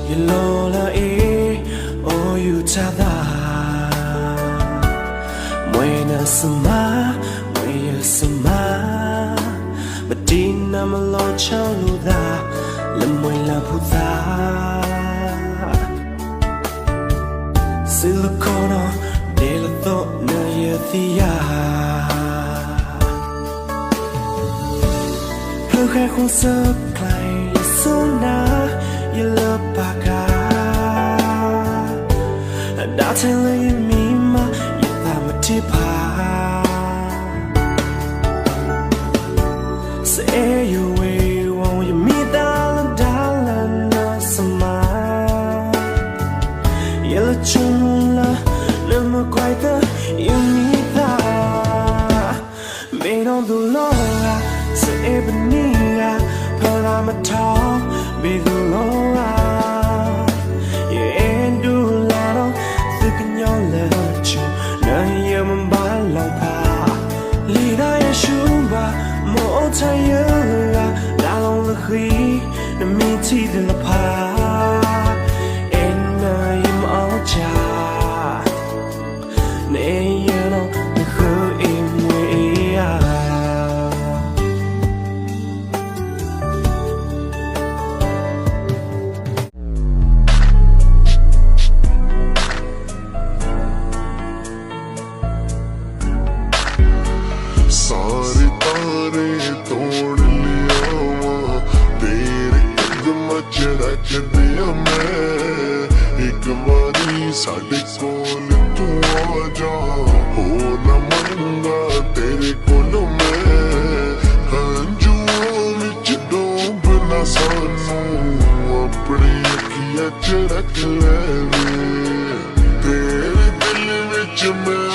You lola oh you tada Mwena sama Mwena sama Madina malo chaluda Lemwela puta Silicono Dela tho na yathia Plukha khung sơ klai Sona Yela baka Đã thành lời mi mà Yela matipa Say you way Won't you meet darling na sama Yela chunla Nama quay ta You meet ta Made on the loa Say ebony Palamatao Be the loa You ain't do lado Thinking your little Na yaman ba long pa Lida ya shumba Mo tayo La long la khi Na mi ti de la pa En na yam ao cha Ne yano Na khu im we ya सारे तारे तोड़ लिया वहाँ तेरे कदम रख दिया मैं एक बारी साढ़े कोल तू आ जा हो न मंगा तेरे कोल मैं हंजुओं विच डूबना सानू अपनी अखियां च रख ले तेरे दिल विच मैं